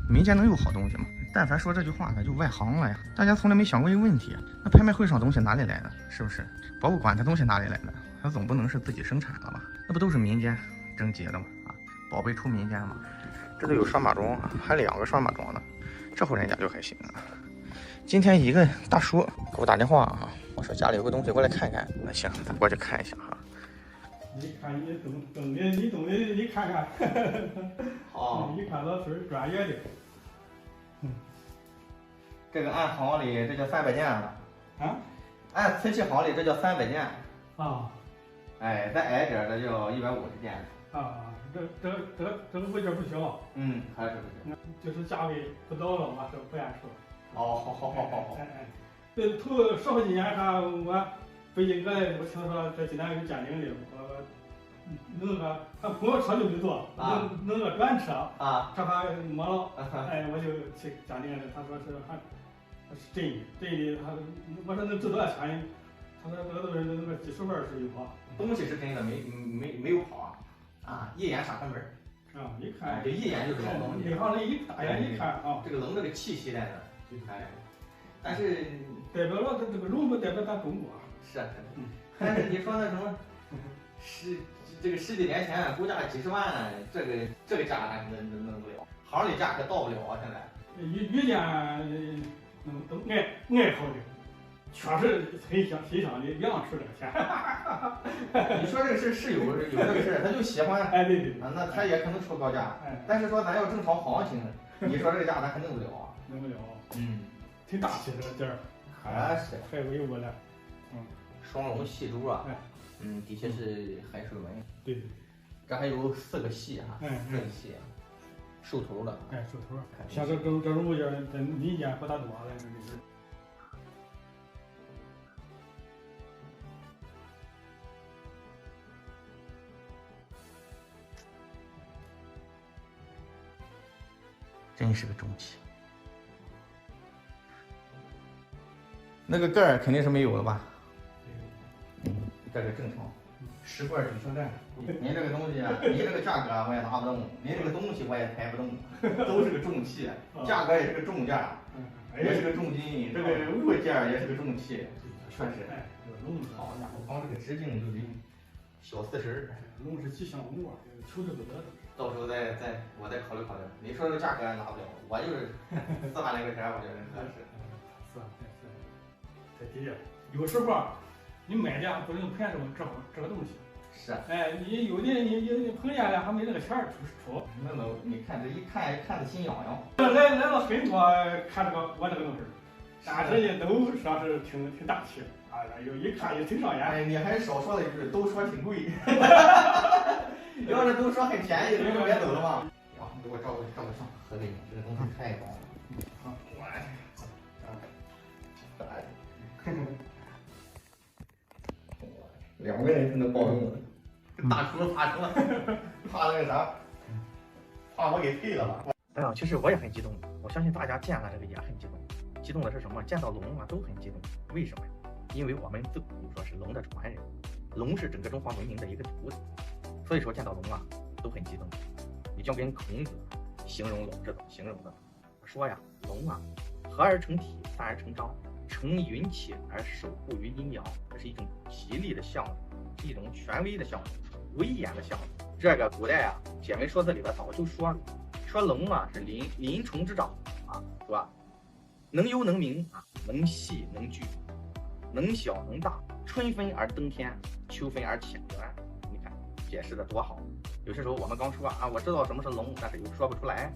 民间能有好东西吗？但凡说这句话的就外行了呀。大家从来没想过一个问题：那拍卖会上东西哪里来的？是不是？博物馆这东西哪里来的？它总不能是自己生产了吧？那不都是民间征集的吗？啊，宝贝出民间嘛。这都有拴马桩，还2个拴马桩呢，这户人家就还行啊。今天一个大叔给我打电话啊，我说家里有个东西过来看看。那行，咱过去看一下哈。你看你懂的，你懂的，你看看。好，你看老师专业的。这个按行里这叫300件啊。按瓷器行里这叫300件。啊。哎，再矮点的叫150件。啊，这个物件不小。还是不小。就是价位不到了嘛，这不按说。哦，好。这头10好几年看我北京来，我听说这济南有鉴定的，我弄个他公交车就没坐，弄个专车啊，这还没了，哎，我就去鉴定了，他说是是真的，我说能值多少钱？他说这个都是那个几十万是一跑，东西是真的，没有跑啊，一眼闪开门啊，一看就一眼就知道东西，内行人一大眼一看啊，这个龙这个气息在那，哎，但是代表了这个龙不代表咱中国，是，但是你说那什么这个10几年前估价几十万，这个价还弄不了，行里价可到不了啊，现在。遇见都爱好的，确实很欣赏的，亮出这个钱。你说这个是有这个事，他就喜欢，哎对，那他也可能出高价，但是说咱要正常行情，你说这个价咱还弄不了啊，弄不了，挺大气这个劲儿，还是太威武了，双龙戏珠啊，底下是海水纹，对，这还有4个戏哈，润戏，兽头的，兽头，像这种物件在民间不大多了，这是。真是个重器，那个盖儿肯定是没有了吧？这个正常，10罐9星战。您这个东西啊，您这个价格我也拿不动，您这个东西我也抬不动，都是个重器，价格也是个重价，也是个重金，这个物件也是个重器，确实。好家伙，光这个直径就得小40，龙是吉祥物啊，求之不得。到时候我再考虑考虑。你说这个价格拿不了，我就是4万来块钱，我觉得合适。是，太低了。有时候你买的不能骗这个东西。是。哎，你有的你碰见了还没那个钱出。那你看这一看着心痒痒。来了很多看我这个东西，但是呢都说是挺大气，有一看也挺上眼。哎，你还少说了一句，都说挺贵。要是都说很便宜，你就别走了嘛。行，给我照个相，合个影，这个东西太棒了。2个人才能抱动的，大叔怕什么？怕那个啥？怕我给废了吧？哎呀，其实我也很激动，我相信大家见了这个也很激动。激动的是什么？见到龙啊都很激动。为什么呀？因为我们自古说是龙的传人，龙是整个中华文明的一个主宰。所以说见到龙啊都很激动。你就跟孔子形容龙是怎么形容的？说呀，龙啊，和而成体，散而成章，成云气而守护于阴阳，这是一种吉利的象征，是一种权威的象征，威严的象征。这个古代啊，解文说字里边早就说龙啊是鳞虫之长啊，说能幽能明啊，能细能聚，能小能大，春分而登天，秋分而潜源。解释的多好，有些时候我们刚说啊，我知道什么是龙，但是又说不出来。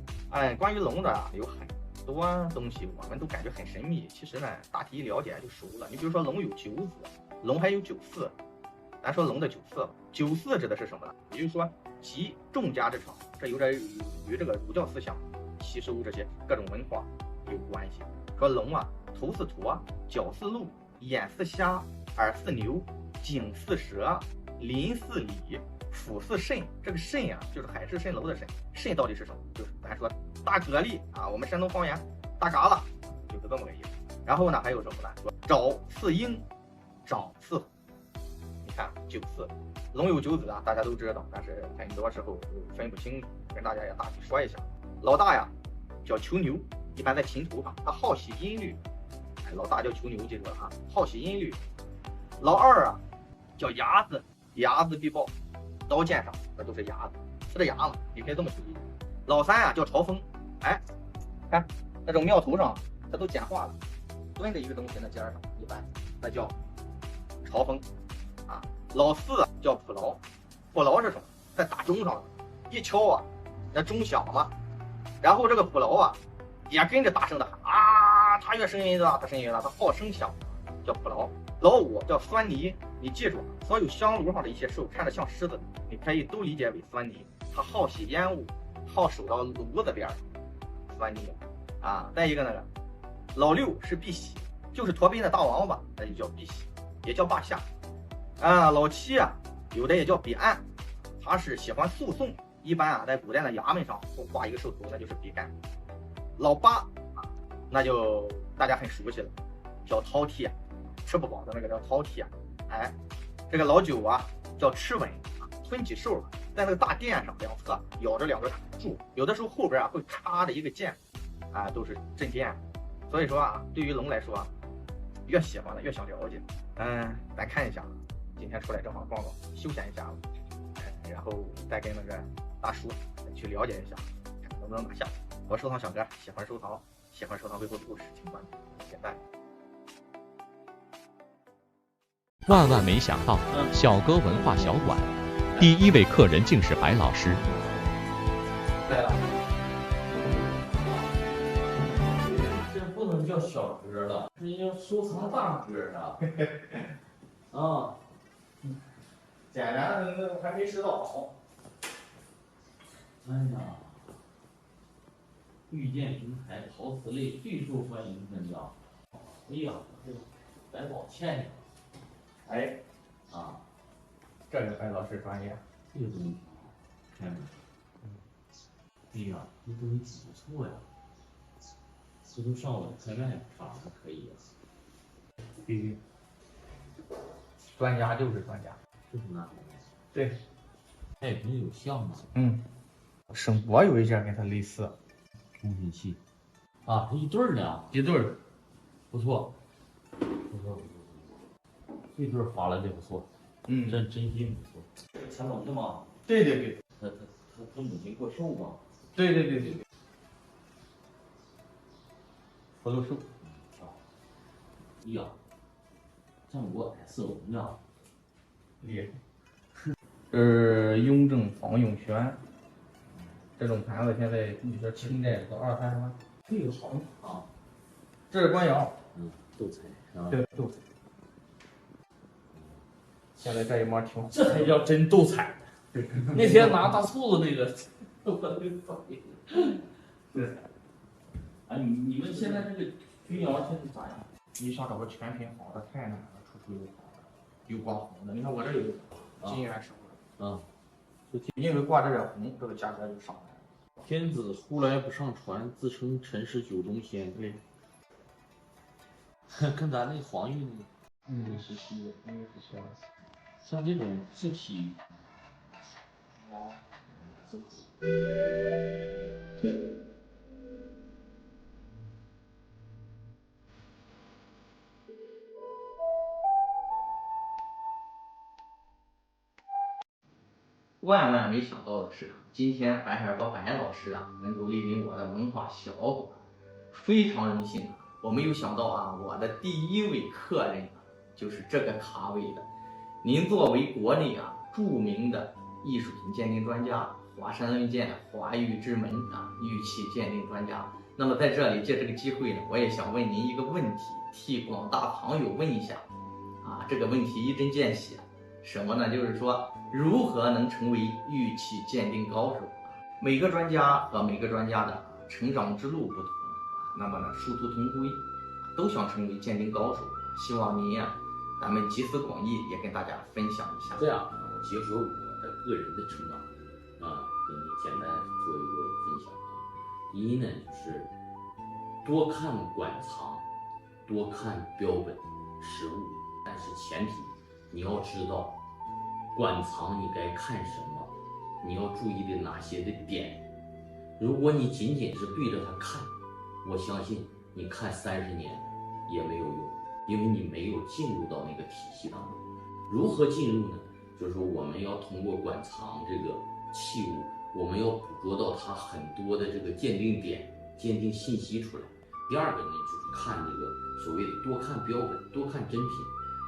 关于龙的有很多东西，我们都感觉很神秘。其实呢，大体一了解就熟了。你比如说龙有9子，龙还有9嗣。咱说龙的9嗣，9嗣指的是什么呢？也就是说集众家之长，这有点与这个儒教思想吸收这些各种文化有关系。说龙啊，头似驼，脚似鹿，眼似虾，耳似牛，颈似蛇，鳞似鲤，腹似肾。这个肾啊，就是海市蜃楼的肾。肾到底是什么？就是咱说大蛤蜊啊，我们山东方言大嘎啦，就是这么个意思。然后呢，还有什么呢？说爪似鹰，爪似虎。你看9嗣，龙有9子啊，大家都知道，但是很多时候分不清楚，跟大家也大体说一下。老大呀，叫囚牛，一般在琴头上，它好吸音律。老大叫囚牛，记住了啊，好吸音律。老二啊叫牙子，睚眦必报，刀剑上这都是牙子，是这牙子，你可以这么去理解。老三啊叫朝风，哎，看那种庙头上它都简化了，蹲着一个东西那尖上，一般那叫朝风啊。老四叫普劳，普劳是什么？在大钟上一敲啊，那钟响嘛，然后这个普劳啊也跟着大声的喊啊，他越声音大，他声音越大，他好声响，叫普劳。老五叫酸泥，你记住，所有香炉上的一些兽看着像狮子，你可以都理解为酸泥，它好吸烟雾，好守到炉子边儿，酸泥啊。再一个那个老六是碧玺，就是驼背的大王八，那就叫碧玺，也叫霸下啊。老七啊，有的也叫彼岸，他是喜欢诉讼，一般啊在古代的衙门上会挂一个兽头，那就是比干。老八啊，那就大家很熟悉了，叫饕餮，吃不饱的那个叫饕餮。哎，这个老九啊叫螭吻，吞起兽在那个大殿上两侧咬着两个柱，有的时候后边啊会插着一个剑，啊都是镇殿。所以说啊，对于龙来说，越喜欢的越想了解。咱看一下，今天出来正好逛逛，休闲一下子，然后再跟那个大叔去了解一下，看能不能拿下。我收藏小哥，喜欢收藏，喜欢收藏背后的故事，请关注、点赞。万万没想到，小哥文化小馆第一位客人竟是白老师。来了，这不能叫小哥了，这要收藏大哥啊！啊，简单的还没拾到好。哎呀，遇见平台陶瓷类最受欢迎专家。哎呀，这个白宝倩呀，哎，啊，这个白老师专业。这个东西看着，哎呀，这东西不错呀，这都上网拍卖啥的可以啊。必须，专家就是专家。这是哪？对，它也不是有像吗？省博有一件跟它类似，通讯器啊，这一对儿呢，一对儿，不错，不错，这对儿划拉的不错，真心不错。这是乾隆的吗？对对对，他母亲过寿吗？对对对对对，福禄寿。哎呀，战国 S 龙呀，厉害。雍正仿永宣，这种盘子现在你说清代都20-30万。这个好啊，这是官窑，斗彩是吧？对，斗彩。现在这一模挺好。这才叫真斗彩。那天拿大醋子那个，我这造型。对。啊，你们现在这个钧窑现在咋样？你想找个全品好的太难了，处处有好的，有挂红的。你看我这有金元手的，因为挂这点红，这个价格就上来了。天子呼来不上船，自称陈氏酒中仙。对，跟咱那黄玉那时期的，应该是这样。像这种字体，万万没想到的是，今天白海波白老师啊，能够莅临我的文化小馆，非常荣幸。我没有想到啊，我的第一位客人就是这个咖位的。您作为国内啊著名的艺术品鉴定专家，华山论剑、华玉之门啊玉器鉴定专家，那么在这里借这个机会呢，我也想问您一个问题，替广大朋友问一下啊，这个问题一针见血，什么呢？就是说如何能成为玉器鉴定高手？每个专家和每个专家的成长之路不同，那么呢殊途同归，都想成为鉴定高手。希望您呀，咱们集思广益，也跟大家分享一下。这样，我结合我的个人的成长啊，给你简单做一个分享啊。第一呢，就是多看馆藏，多看标本实物，但是前提你要知道馆藏你该看什么，你要注意的哪些的点如果你仅仅是对着它看，我相信你看30年也没有用，因为你没有进入到那个体系当中。如何进入呢？就是说我们要通过馆藏这个器物，我们要捕捉到它很多的这个鉴定点、鉴定信息出来。第二个呢，就是看这个所谓的多看标本、多看真品，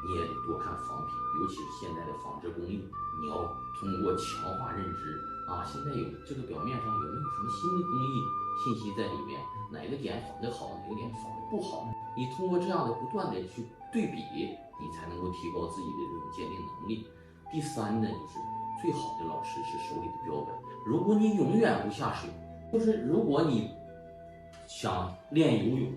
你也得多看仿品，尤其是现在的仿制工艺，你要通过强化认知啊，现在有这个表面上有没有什么新的工艺信息在里面，哪个点仿得好，哪个点仿得不好，你通过这样的不断的去对比，你才能够提高自己的这种鉴定能力。第三呢，就是最好的老师是手里的标本。如果你永远不下水，就是如果你想练游泳，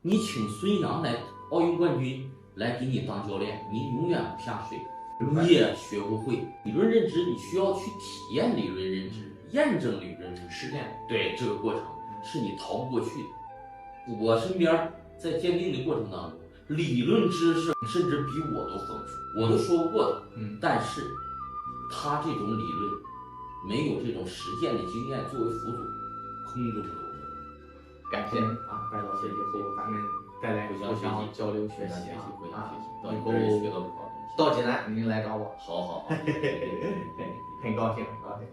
你请孙杨来奥运冠军来给你当教练，你永远不下水，你也学不会。理论认知你需要去体验理论认知，验证理论认知，实践。对，这个过程是你逃不过去的。我身边在鉴定的过程当中，理论知识甚至比我都丰富，我都说不过他。但是他这种理论没有这种实践的经验作为辅佐，空中楼阁。感谢啊，白老师，以后咱们再来互相交流学习啊！以后学到不少东西。到济南您来找我。好，很高兴，很高兴。